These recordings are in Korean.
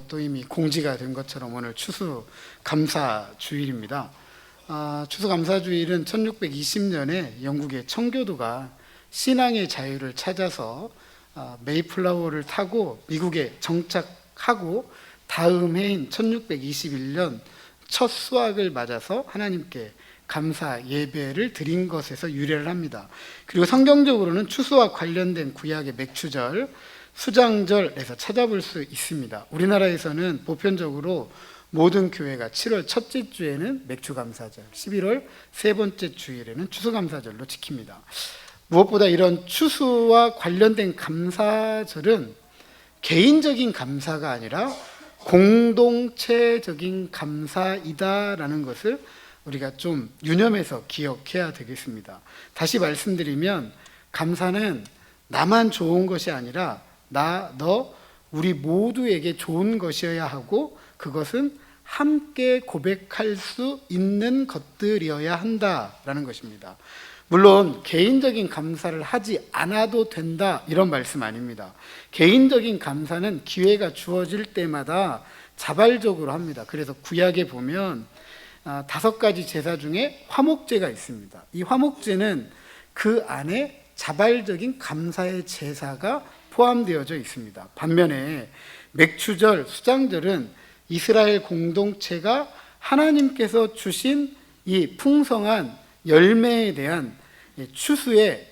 또 이미 공지가 된 것처럼 오늘 추수감사주일입니다. 추수감사주일은 1620년에 영국의 청교도가 신앙의 자유를 찾아서 메이플라워를 타고 미국에 정착하고 다음 해인 1621년 첫 수확을 맞아서 하나님께 감사 예배를 드린 것에서 유래를 합니다. 그리고 성경적으로는 추수와 관련된 구약의 맥추절, 수장절에서 찾아볼 수 있습니다. 우리나라에서는 보편적으로 모든 교회가 7월 첫째 주에는 맥추감사절, 11월 세 번째 주일에는 추수감사절로 지킵니다. 무엇보다 이런 추수와 관련된 감사절은 개인적인 감사가 아니라 공동체적인 감사이다라는 것을 우리가 좀 유념해서 기억해야 되겠습니다. 다시 말씀드리면 감사는 나만 좋은 것이 아니라 너, 우리 모두에게 좋은 것이어야 하고 그것은 함께 고백할 수 있는 것들이어야 한다라는 것입니다. 물론 개인적인 감사를 하지 않아도 된다 이런 말씀 아닙니다. 개인적인 감사는 기회가 주어질 때마다 자발적으로 합니다. 그래서 구약에 보면 5가지 제사 중에 화목제가 있습니다. 이 화목제는 그 안에 자발적인 감사의 제사가 포함되어져 있습니다. 반면에 맥추절, 수장절은 이스라엘 공동체가 하나님께서 주신 이 풍성한 열매에 대한 추수에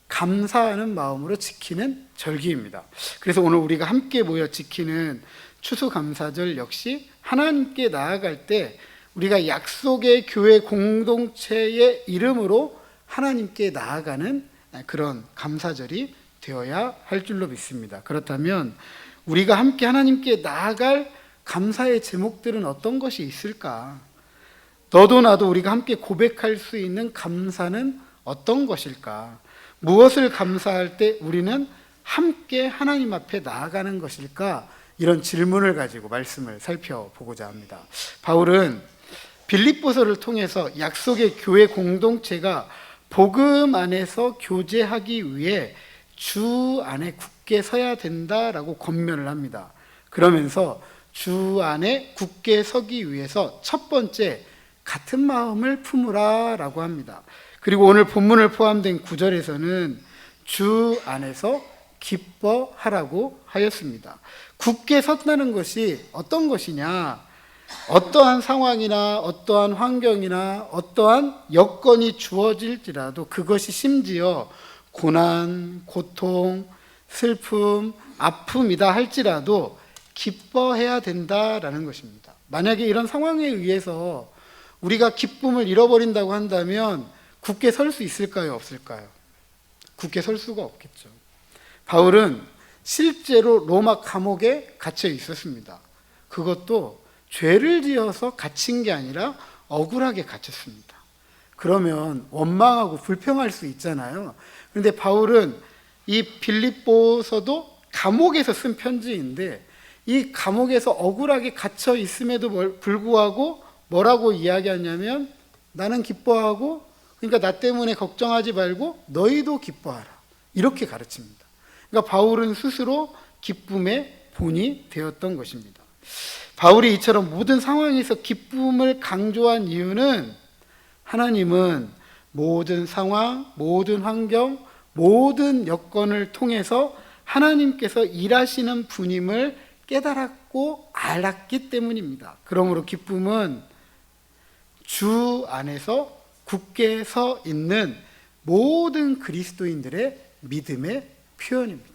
감사하는 마음으로 지키는 절기입니다. 그래서 오늘 우리가 함께 모여 지키는 추수감사절 역시 하나님께 나아갈 때 우리가 약속의 교회 공동체의 이름으로 하나님께 나아가는 그런 감사절이 되어야 할 줄로 믿습니다. 그렇다면 우리가 함께 하나님께 나아갈 감사의 제목들은 어떤 것이 있을까? 너도 나도 우리가 함께 고백할 수 있는 감사는 어떤 것일까? 무엇을 감사할 때 우리는 함께 하나님 앞에 나아가는 것일까? 이런 질문을 가지고 말씀을 살펴보고자 합니다. 바울은 빌립보서를 통해서 약속의 교회 공동체가 복음 안에서 교제하기 위해 주 안에 굳게 서야 된다라고 권면을 합니다. 그러면서 주 안에 굳게 서기 위해서 첫 번째 같은 마음을 품으라 라고 합니다. 그리고 오늘 본문을 포함된 9절에서는 주 안에서 기뻐하라고 하였습니다. 굳게 섰다는 것이 어떤 것이냐? 어떠한 상황이나 어떠한 환경이나 어떠한 여건이 주어질지라도 그것이 심지어 고난, 고통, 슬픔, 아픔이다 할지라도 기뻐해야 된다라는 것입니다. 만약에 이런 상황에 의해서 우리가 기쁨을 잃어버린다고 한다면 굳게 설 수 있을까요? 없을까요? 굳게 설 수가 없겠죠. 바울은 실제로 로마 감옥에 갇혀 있었습니다. 그것도 죄를 지어서 갇힌 게 아니라 억울하게 갇혔습니다. 그러면 원망하고 불평할 수 있잖아요. 그런데 바울은 이 빌립보서도 감옥에서 쓴 편지인데 이 감옥에서 억울하게 갇혀 있음에도 불구하고 뭐라고 이야기하냐면 나는 기뻐하고 그러니까 나 때문에 걱정하지 말고 너희도 기뻐하라 이렇게 가르칩니다. 그러니까 바울은 스스로 기쁨의 본이 되었던 것입니다. 바울이 이처럼 모든 상황에서 기쁨을 강조한 이유는 하나님은 모든 상황, 모든 환경, 모든 여건을 통해서 하나님께서 일하시는 분임을 깨달았고 알았기 때문입니다. 그러므로 기쁨은 주 안에서 굳게 서 있는 모든 그리스도인들의 믿음의 표현입니다.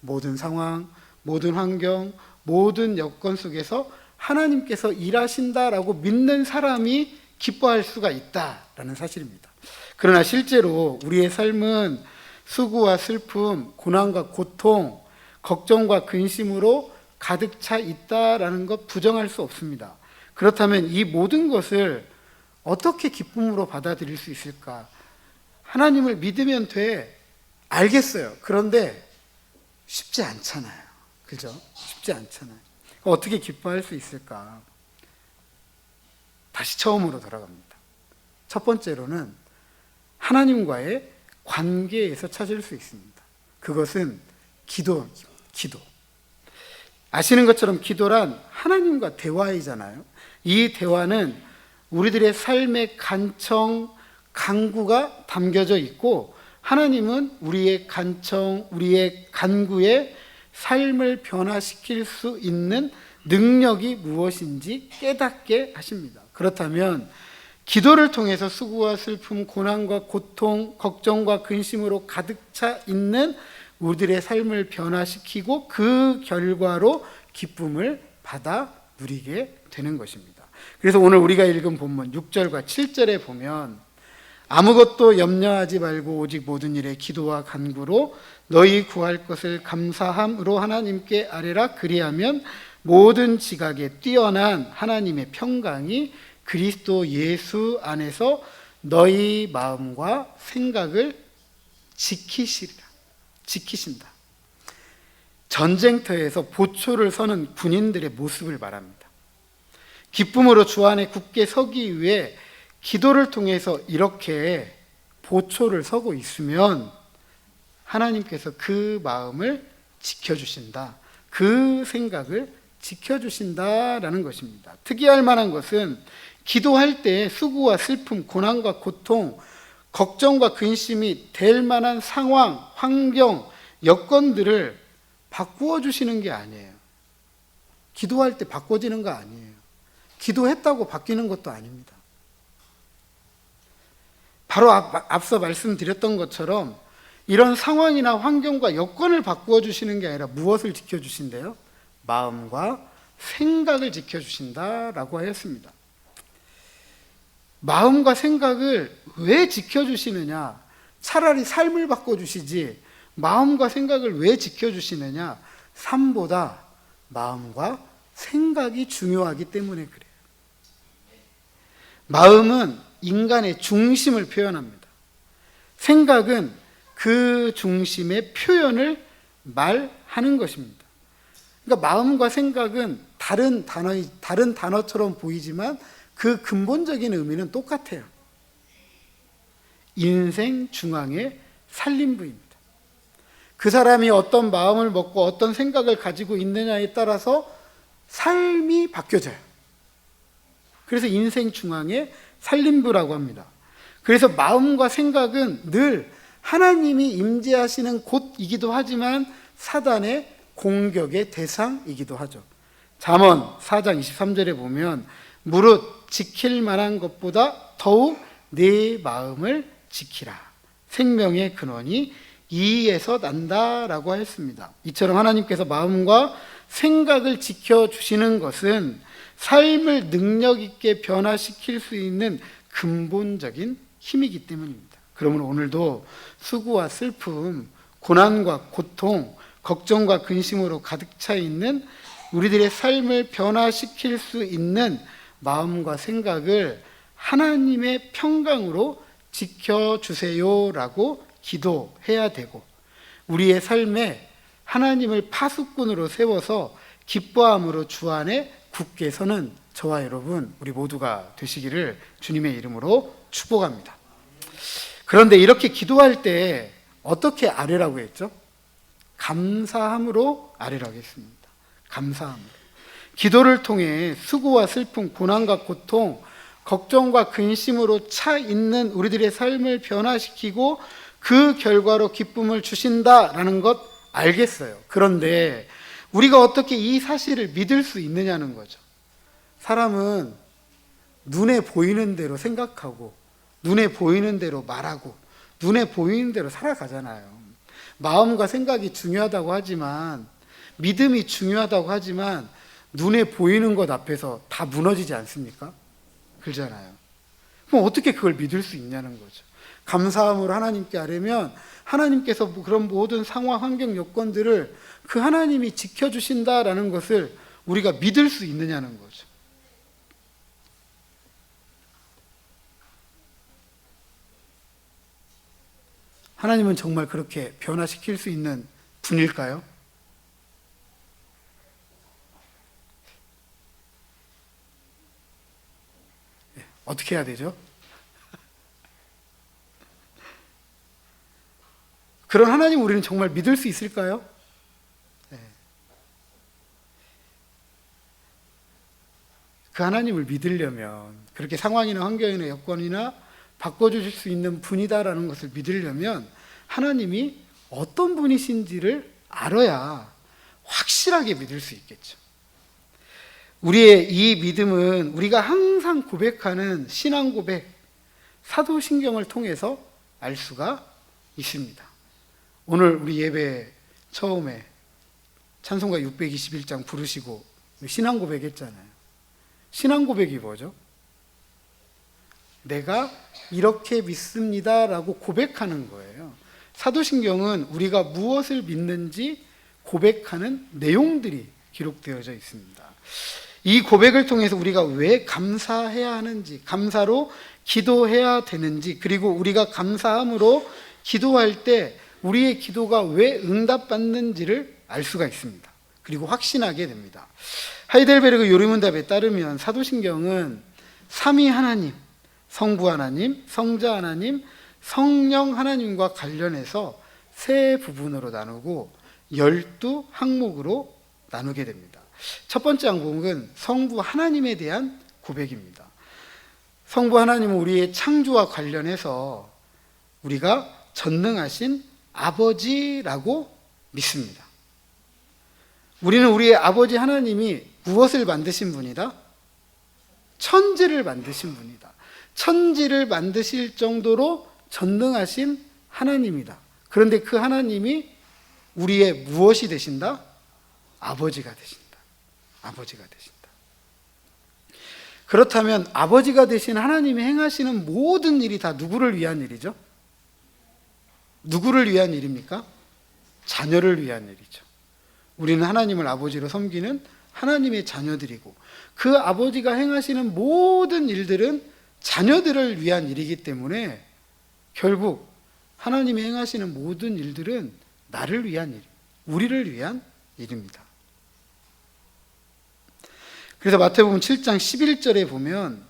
모든 상황, 모든 환경, 모든 여건 속에서 하나님께서 일하신다라고 믿는 사람이 기뻐할 수가 있다라는 사실입니다. 그러나 실제로 우리의 삶은 수고와 슬픔, 고난과 고통, 걱정과 근심으로 가득 차 있다라는 것 부정할 수 없습니다. 그렇다면 이 모든 것을 어떻게 기쁨으로 받아들일 수 있을까? 하나님을 믿으면 돼. 알겠어요. 그런데 쉽지 않잖아요. 그죠? 쉽지 않잖아요. 어떻게 기뻐할 수 있을까? 다시 처음으로 돌아갑니다. 첫 번째로는 하나님과의 관계에서 찾을 수 있습니다. 그것은 기도. 아시는 것처럼 기도란 하나님과 대화이잖아요. 이 대화는 우리들의 삶의 간청, 간구가 담겨져 있고 하나님은 우리의 간청, 우리의 간구에 삶을 변화시킬 수 있는 능력이 무엇인지 깨닫게 하십니다. 그렇다면 기도를 통해서 수고와 슬픔, 고난과 고통, 걱정과 근심으로 가득 차 있는 우리들의 삶을 변화시키고 그 결과로 기쁨을 받아 누리게 되는 것입니다. 그래서 오늘 우리가 읽은 본문 6절과 7절에 보면 아무것도 염려하지 말고 오직 모든 일에 기도와 간구로 너희 구할 것을 감사함으로 하나님께 아뢰라. 그리하면 모든 지각에 뛰어난 하나님의 평강이 그리스도 예수 안에서 너희 마음과 생각을 지키신다. 전쟁터에서 보초를 서는 군인들의 모습을 말합니다. 기쁨으로 주 안에 굳게 서기 위해 기도를 통해서 이렇게 보초를 서고 있으면 하나님께서 그 마음을 지켜주신다. 그 생각을 지켜주신다라는 것입니다. 특이할 만한 것은 기도할 때 수고와 슬픔, 고난과 고통, 걱정과 근심이 될 만한 상황, 환경, 여건들을 바꾸어 주시는 게 아니에요. 기도할 때 바꿔지는 거 아니에요. 기도했다고 바뀌는 것도 아닙니다. 바로 앞서 말씀드렸던 것처럼 이런 상황이나 환경과 여건을 바꾸어 주시는 게 아니라 무엇을 지켜주신대요? 마음과 생각을 지켜주신다라고 하였습니다. 마음과 생각을 왜 지켜주시느냐? 차라리 삶을 바꿔주시지 마음과 생각을 왜 지켜주시느냐? 삶보다 마음과 생각이 중요하기 때문에 그래요. 마음은 인간의 중심을 표현합니다. 생각은 그 중심의 표현을 말하는 것입니다. 그러니까 마음과 생각은 다른 단어처럼 보이지만 그 근본적인 의미는 똑같아요. 인생 중앙의 살림부입니다. 그 사람이 어떤 마음을 먹고 어떤 생각을 가지고 있느냐에 따라서 삶이 바뀌어져요. 그래서 인생 중앙의 살림부라고 합니다. 그래서 마음과 생각은 늘 하나님이 임재하시는 곳이기도 하지만 사단의 공격의 대상이기도 하죠. 잠언 4장 23절에 보면 무릇 지킬 만한 것보다 더욱 내 마음을 지키라. 생명의 근원이 이에서 난다라고 했습니다. 이처럼 하나님께서 마음과 생각을 지켜주시는 것은 삶을 능력 있게 변화시킬 수 있는 근본적인 힘이기 때문입니다. 그러므로 오늘도 수고와 슬픔, 고난과 고통, 걱정과 근심으로 가득 차 있는 우리들의 삶을 변화시킬 수 있는 마음과 생각을 하나님의 평강으로 지켜주세요라고 기도해야 되고 우리의 삶에 하나님을 파수꾼으로 세워서 기뻐함으로 주 안에 굳게 서는 저와 여러분 우리 모두가 되시기를 주님의 이름으로 축복합니다. 그런데 이렇게 기도할 때 어떻게 아뢰라고 했죠? 감사함으로 아뢰라고 했습니다. 감사함으로. 기도를 통해 수고와 슬픔, 고난과 고통, 걱정과 근심으로 차 있는 우리들의 삶을 변화시키고 그 결과로 기쁨을 주신다라는 것 알겠어요. 그런데 우리가 어떻게 이 사실을 믿을 수 있느냐는 거죠. 사람은 눈에 보이는 대로 생각하고 눈에 보이는 대로 말하고 눈에 보이는 대로 살아가잖아요. 마음과 생각이 중요하다고 하지만 믿음이 중요하다고 하지만 눈에 보이는 것 앞에서 다 무너지지 않습니까? 그러잖아요. 그럼 어떻게 그걸 믿을 수 있냐는 거죠. 감사함으로 하나님께 아뢰면 하나님께서 그런 모든 상황, 환경, 여건들을 그 하나님이 지켜주신다라는 것을 우리가 믿을 수 있느냐는 거죠. 하나님은 정말 그렇게 변화시킬 수 있는 분일까요? 어떻게 해야 되죠? 그런 하나님 우리는 정말 믿을 수 있을까요? 네. 그 하나님을 믿으려면, 그렇게 상황이나 환경이나 여건이나 바꿔주실 수 있는 분이다라는 것을 믿으려면 하나님이 어떤 분이신지를 알아야 확실하게 믿을 수 있겠죠. 우리의 이 믿음은 우리가 항상 고백하는 신앙 고백, 사도신경을 통해서 알 수가 있습니다. 오늘 우리 예배 처음에 찬송가 621장 부르시고 신앙 고백했잖아요. 신앙 고백이 뭐죠? 내가 이렇게 믿습니다라고 고백하는 거예요. 사도신경은 우리가 무엇을 믿는지 고백하는 내용들이 기록되어져 있습니다. 이 고백을 통해서 우리가 왜 감사해야 하는지, 감사로 기도해야 되는지, 그리고 우리가 감사함으로 기도할 때 우리의 기도가 왜 응답받는지를 알 수가 있습니다. 그리고 확신하게 됩니다. 하이델베르그 요리문답에 따르면 사도신경은 삼위 하나님, 성부 하나님, 성자 하나님, 성령 하나님과 관련해서 세 부분으로 나누고 12항목으로 나누게 됩니다. 첫 번째 항목은 성부 하나님에 대한 고백입니다. 성부 하나님은 우리의 창조와 관련해서 우리가 전능하신 아버지라고 믿습니다. 우리는 우리의 아버지 하나님이 무엇을 만드신 분이다? 천지를 만드신 분이다. 천지를 만드실 정도로 전능하신 하나님이다. 그런데 그 하나님이 우리의 무엇이 되신다? 아버지가 되신다. 아버지가 되신다. 그렇다면 아버지가 되신 하나님이 행하시는 모든 일이 다 누구를 위한 일이죠? 누구를 위한 일입니까? 자녀를 위한 일이죠. 우리는 하나님을 아버지로 섬기는 하나님의 자녀들이고, 그 아버지가 행하시는 모든 일들은 자녀들을 위한 일이기 때문에 결국 하나님이 행하시는 모든 일들은 나를 위한 일, 우리를 위한 일입니다. 그래서 마태복음 7장 11절에 보면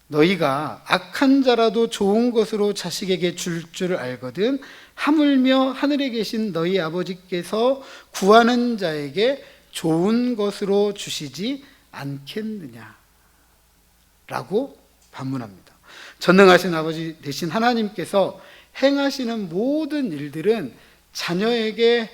너희가 악한 자라도 좋은 것으로 자식에게 줄 줄 알거든 하물며 하늘에 계신 너희 아버지께서 구하는 자에게 좋은 것으로 주시지 않겠느냐 라고 반문합니다. 전능하신 아버지 되신 하나님께서 행하시는 모든 일들은 자녀에게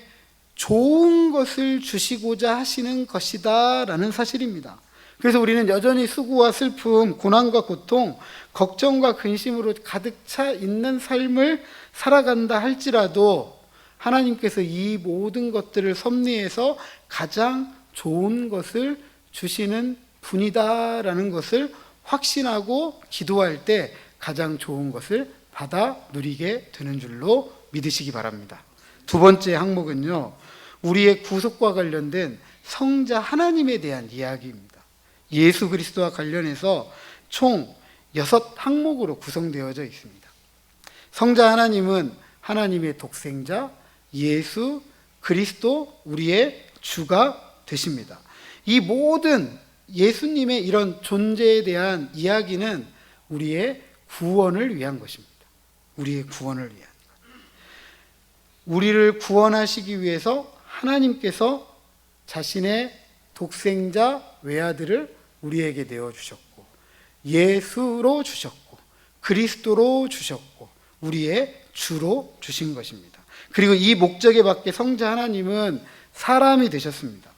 좋은 것을 주시고자 하시는 것이다 라는 사실입니다. 그래서 우리는 여전히 수고와 슬픔, 고난과 고통, 걱정과 근심으로 가득 차 있는 삶을 살아간다 할지라도 하나님께서 이 모든 것들을 섭리해서 가장 좋은 것을 주시는 분이다라는 것을 확신하고 기도할 때 가장 좋은 것을 받아 누리게 되는 줄로 믿으시기 바랍니다. 두 번째 항목은요, 우리의 구속과 관련된 성자 하나님에 대한 이야기입니다. 예수 그리스도와 관련해서 총 6항목으로 구성되어져 있습니다. 성자 하나님은 하나님의 독생자 예수 그리스도 우리의 주가 되십니다. 이 모든 예수님의 이런 존재에 대한 이야기는 우리의 구원을 위한 것입니다. 우리의 구원을 위한 것. 우리를 구원하시기 위해서 하나님께서 자신의 독생자 외아들을 우리에게 내어주셨고, 예수로 주셨고, 그리스도로 주셨고, 우리의 주로 주신 것입니다. 그리고 이 목적에 맞게 성자 하나님은 사람이 되셨습니다.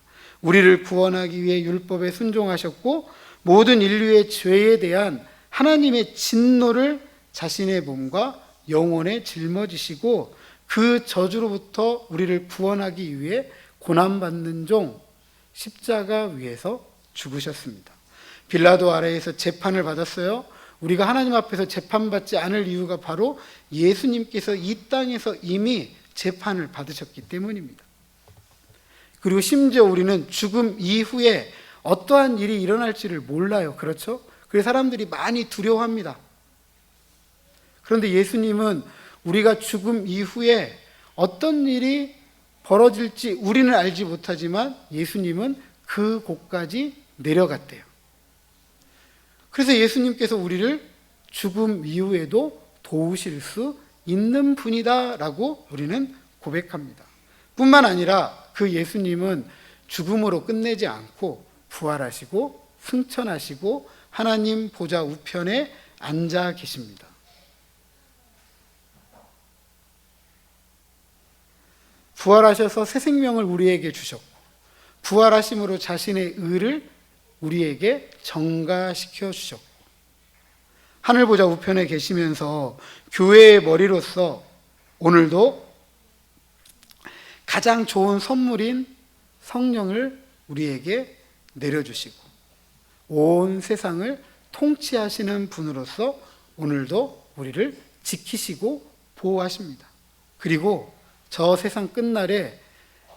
우리를 구원하기 위해 율법에 순종하셨고, 모든 인류의 죄에 대한 하나님의 진노를 자신의 몸과 영혼에 짊어지시고, 그 저주로부터 우리를 구원하기 위해 고난받는 종 십자가 위에서 죽으셨습니다. 빌라도 아래에서 재판을 받았어요. 우리가 하나님 앞에서 재판받지 않을 이유가 바로 예수님께서 이 땅에서 이미 재판을 받으셨기 때문입니다. 그리고 심지어 우리는 죽음 이후에 어떠한 일이 일어날지를 몰라요. 그렇죠? 그래서 사람들이 많이 두려워합니다. 그런데 예수님은 우리가 죽음 이후에 어떤 일이 벌어질지 우리는 알지 못하지만 예수님은 그 곳까지 내려갔대요. 그래서 예수님께서 우리를 죽음 이후에도 도우실 수 있는 분이다라고 우리는 고백합니다. 뿐만 아니라 그 예수님은 죽음으로 끝내지 않고 부활하시고 승천하시고 하나님 보좌 우편에 앉아 계십니다. 부활하셔서 새 생명을 우리에게 주셨고 부활하심으로 자신의 의를 우리에게 전가시켜 주셨고 하늘 보좌 우편에 계시면서 교회의 머리로서 오늘도 가장 좋은 선물인 성령을 우리에게 내려주시고 온 세상을 통치하시는 분으로서 오늘도 우리를 지키시고 보호하십니다. 그리고 저 세상 끝날에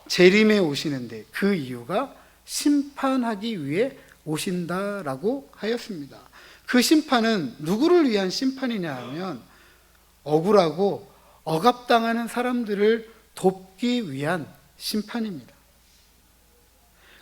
재림에 오시는데 그 이유가 심판하기 위해 오신다라고 하였습니다. 그 심판은 누구를 위한 심판이냐 하면 억울하고 억압당하는 사람들을 돕기 위한 심판입니다.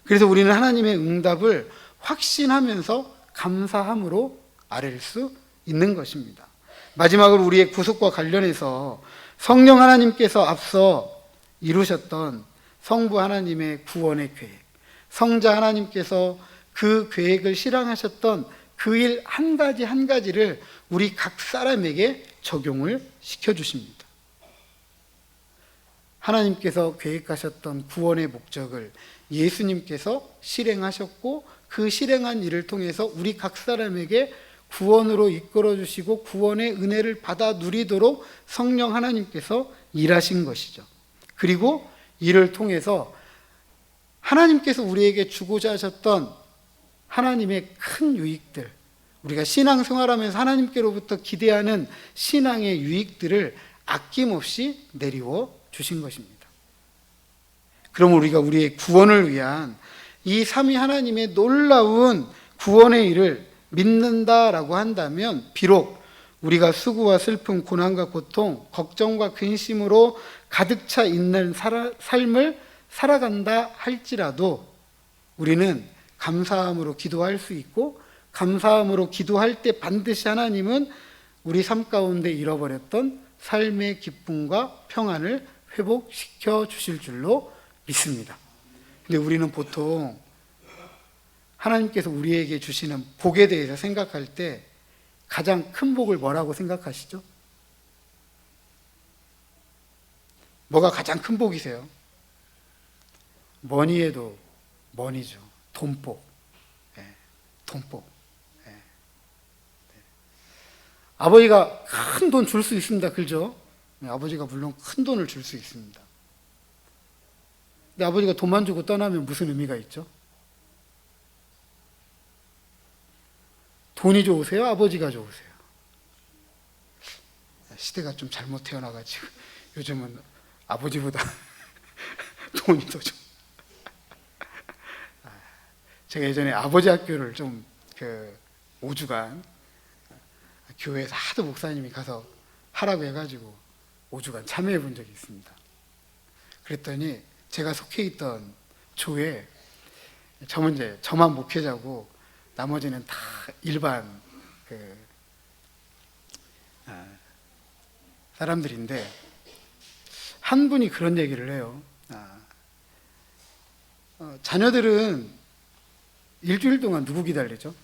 그래서 우리는 하나님의 응답을 확신하면서 감사함으로 아뢰일 수 있는 것입니다. 마지막으로 우리의 구속과 관련해서 성령 하나님께서 앞서 이루셨던 성부 하나님의 구원의 계획, 성자 하나님께서 그 계획을 실행하셨던 그 일 한 가지 한 가지를 우리 각 사람에게 적용을 시켜주십니다. 하나님께서 계획하셨던 구원의 목적을 예수님께서 실행하셨고 그 실행한 일을 통해서 우리 각 사람에게 구원으로 이끌어 주시고 구원의 은혜를 받아 누리도록 성령 하나님께서 일하신 것이죠. 그리고 이를 통해서 하나님께서 우리에게 주고자 하셨던 하나님의 큰 유익들, 우리가 신앙생활하면서 하나님께로부터 기대하는 신앙의 유익들을 아낌없이 내리워 주신 것입니다. 그럼 우리가 우리의 구원을 위한 이 삼위 하나님의 놀라운 구원의 일을 믿는다라고 한다면 비록 우리가 수고와 슬픔, 고난과 고통, 걱정과 근심으로 가득 차 있는 삶을 살아간다 할지라도 우리는 감사함으로 기도할 수 있고 감사함으로 기도할 때 반드시 하나님은 우리 삶 가운데 잃어버렸던 삶의 기쁨과 평안을 회복시켜 주실 줄로 믿습니다. 근데 우리는 보통 하나님께서 우리에게 주시는 복에 대해서 생각할 때 가장 큰 복을 뭐라고 생각하시죠? 뭐가 가장 큰 복이세요? 머니에도 머니죠. 돈복. 예, 돈복. 예. 네. 아버지가 큰 돈 줄 수 있습니다. 그죠? 네, 아버지가 물론 큰 돈을 줄 수 있습니다. 근데 아버지가 돈만 주고 떠나면 무슨 의미가 있죠? 돈이 좋으세요? 아버지가 좋으세요? 시대가 좀 잘못 태어나가지고 요즘은 아버지보다 돈이 더 좀. 제가 예전에 아버지 학교를 좀 5주간 교회에서 하도 목사님이 가서 하라고 해가지고 5주간 참여해 본 적이 있습니다. 그랬더니 제가 속해 있던 조에 저만 목회자고 나머지는 다 일반 사람들인데 한 분이 그런 얘기를 해요. 자녀들은 일주일 동안 누구 기다리죠?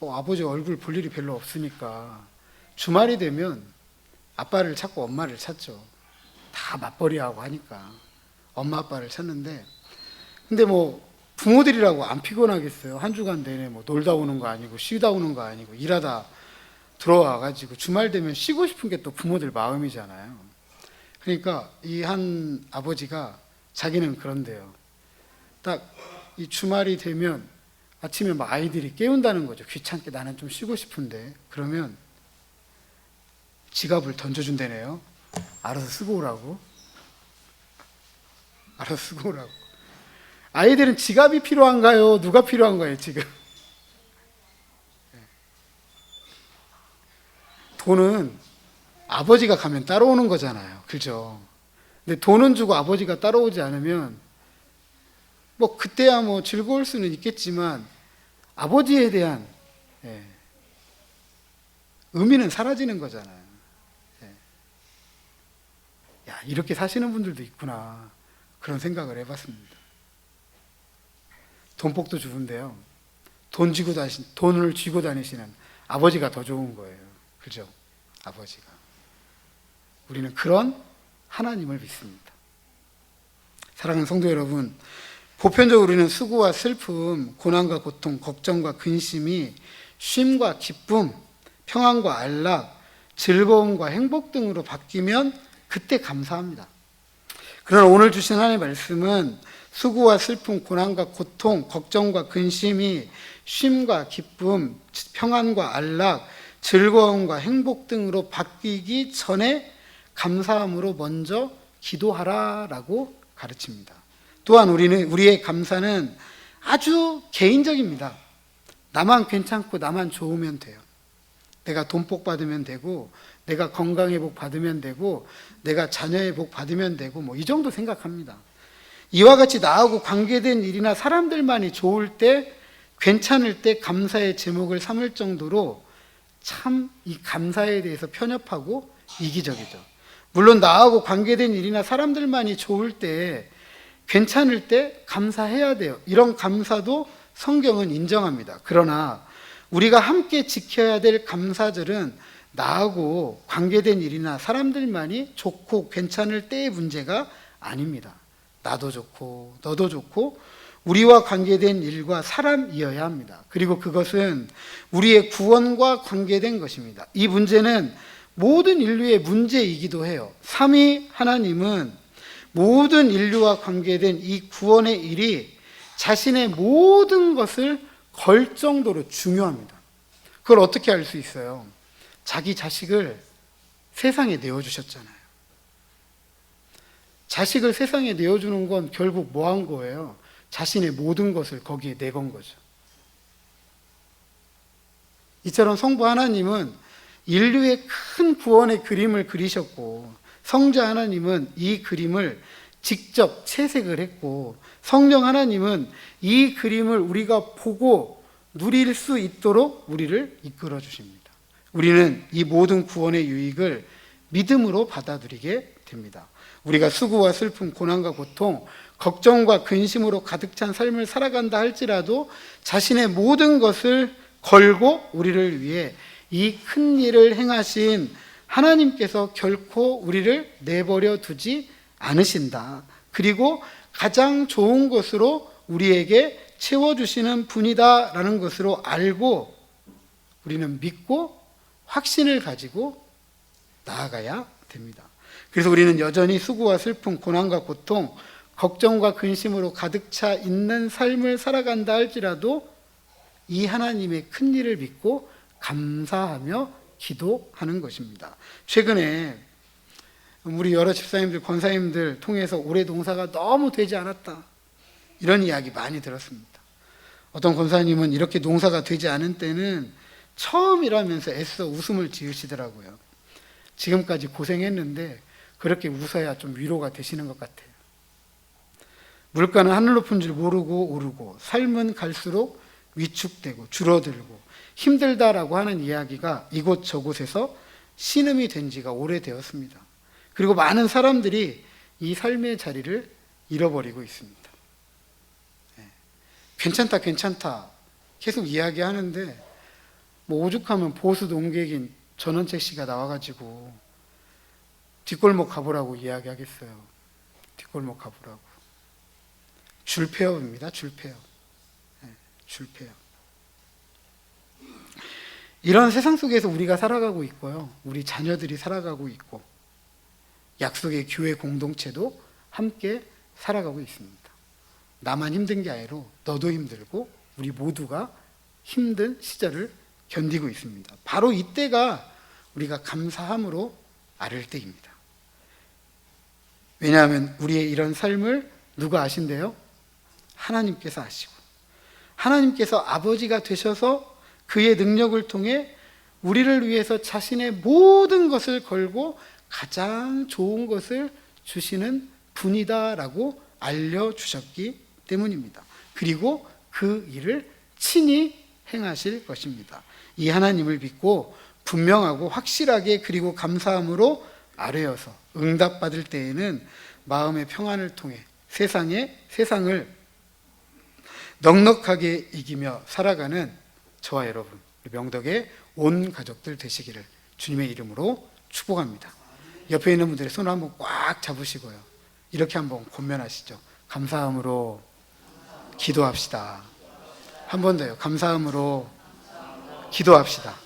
아버지 얼굴 볼 일이 별로 없으니까 주말이 되면 아빠를 찾고 엄마를 찾죠. 다 맞벌이하고 하니까 엄마 아빠를 찾는데 근데 부모들이라고 안 피곤하겠어요? 한 주간 내내 놀다 오는 거 아니고 쉬다 오는 거 아니고 일하다 들어와가지고 주말 되면 쉬고 싶은 게 또 부모들 마음이잖아요. 그러니까 이 한 아버지가 자기는 그런데요. 딱 이 주말이 되면 아침에 아이들이 깨운다는 거죠. 귀찮게 나는 좀 쉬고 싶은데 그러면 지갑을 던져준다네요. 알아서 쓰고 오라고. 알아서 쓰고 오라고. 아이들은 지갑이 필요한가요? 누가 필요한가요, 지금? 돈은 아버지가 가면 따라오는 거잖아요. 그죠? 근데 돈은 주고 아버지가 따라오지 않으면 그때야 즐거울 수는 있겠지만 아버지에 대한 의미는 사라지는 거잖아요. 야, 이렇게 사시는 분들도 있구나. 그런 생각을 해봤습니다. 돈복도 좋은데요. 돈을 쥐고 다니시는 아버지가 더 좋은 거예요. 그죠? 아버지가. 우리는 그런 하나님을 믿습니다. 사랑하는 성도 여러분, 보편적으로 우리는 수고와 슬픔, 고난과 고통, 걱정과 근심이 쉼과 기쁨, 평안과 안락, 즐거움과 행복 등으로 바뀌면 그때 감사합니다. 그러나 오늘 주신 하나님의 말씀은 수고와 슬픔, 고난과 고통, 걱정과 근심이 쉼과 기쁨, 평안과 안락, 즐거움과 행복 등으로 바뀌기 전에 감사함으로 먼저 기도하라라고 가르칩니다. 또한 우리의 감사는 아주 개인적입니다. 나만 괜찮고 나만 좋으면 돼요. 내가 돈복 받으면 되고, 내가 건강의 복 받으면 되고, 내가 자녀의 복 받으면 되고, 이 정도 생각합니다. 이와 같이 나하고 관계된 일이나 사람들만이 좋을 때, 괜찮을 때 감사의 제목을 삼을 정도로 참 이 감사에 대해서 편협하고 이기적이죠. 물론 나하고 관계된 일이나 사람들만이 좋을 때, 괜찮을 때 감사해야 돼요. 이런 감사도 성경은 인정합니다. 그러나 우리가 함께 지켜야 될 감사절은 나하고 관계된 일이나 사람들만이 좋고 괜찮을 때의 문제가 아닙니다. 나도 좋고 너도 좋고 우리와 관계된 일과 사람이어야 합니다. 그리고 그것은 우리의 구원과 관계된 것입니다. 이 문제는 모든 인류의 문제이기도 해요. 삼위 하나님은 모든 인류와 관계된 이 구원의 일이 자신의 모든 것을 걸 정도로 중요합니다. 그걸 어떻게 알 수 있어요? 자기 자식을 세상에 내어주셨잖아요. 자식을 세상에 내어주는 건 결국 뭐 한 거예요? 자신의 모든 것을 거기에 내건 거죠. 이처럼 성부 하나님은 인류의 큰 구원의 그림을 그리셨고, 성자 하나님은 이 그림을 직접 채색을 했고, 성령 하나님은 이 그림을 우리가 보고 누릴 수 있도록 우리를 이끌어 주십니다. 우리는 이 모든 구원의 유익을 믿음으로 받아들이게 됩니다. 우리가 수고와 슬픔, 고난과 고통, 걱정과 근심으로 가득 찬 삶을 살아간다 할지라도 자신의 모든 것을 걸고 우리를 위해 이 큰 일을 행하신 하나님께서 결코 우리를 내버려 두지 않으신다. 그리고 가장 좋은 것으로 우리에게 채워주시는 분이다라는 것으로 알고 우리는 믿고 확신을 가지고 나아가야 됩니다. 그래서 우리는 여전히 수고와 슬픔, 고난과 고통, 걱정과 근심으로 가득 차 있는 삶을 살아간다 할지라도 이 하나님의 큰 일을 믿고 감사하며 기도하는 것입니다. 최근에 우리 여러 집사님들, 권사님들 통해서 올해 농사가 너무 되지 않았다, 이런 이야기 많이 들었습니다. 어떤 권사님은 이렇게 농사가 되지 않은 때는 처음이라면서 애써 웃음을 지으시더라고요. 지금까지 고생했는데 그렇게 웃어야 좀 위로가 되시는 것 같아요. 물가는 하늘 높은 줄 모르고 오르고 삶은 갈수록 위축되고 줄어들고 힘들다라고 하는 이야기가 이곳저곳에서 신음이 된 지가 오래되었습니다. 그리고 많은 사람들이 이 삶의 자리를 잃어버리고 있습니다. 괜찮다 괜찮다 계속 이야기하는데 오죽하면 보수 농객인 전원책 씨가 나와가지고 뒷골목 가보라고 이야기하겠어요. 뒷골목 가보라고. 줄폐업입니다. 줄폐업. 줄폐업. 이런 세상 속에서 우리가 살아가고 있고요, 우리 자녀들이 살아가고 있고, 약속의 교회 공동체도 함께 살아가고 있습니다. 나만 힘든 게 아니라 너도 힘들고 우리 모두가 힘든 시절을 견디고 있습니다. 바로 이때가 우리가 감사함으로 앓을 때입니다. 왜냐하면 우리의 이런 삶을 누가 아신대요? 하나님께서 아시고, 하나님께서 아버지가 되셔서 그의 능력을 통해 우리를 위해서 자신의 모든 것을 걸고 가장 좋은 것을 주시는 분이다라고 알려주셨기 때문입니다. 그리고 그 일을 친히 행하실 것입니다. 이 하나님을 믿고 분명하고 확실하게 그리고 감사함으로 아뢰어서 응답받을 때에는 마음의 평안을 통해 세상을 넉넉하게 이기며 살아가는 저와 여러분, 명덕의 온 가족들 되시기를 주님의 이름으로 축복합니다. 옆에 있는 분들의 손을 한번 꽉 잡으시고요, 이렇게 한번 권면하시죠. 감사함으로 기도합시다. 한 번 더요. 감사함으로 기도합시다.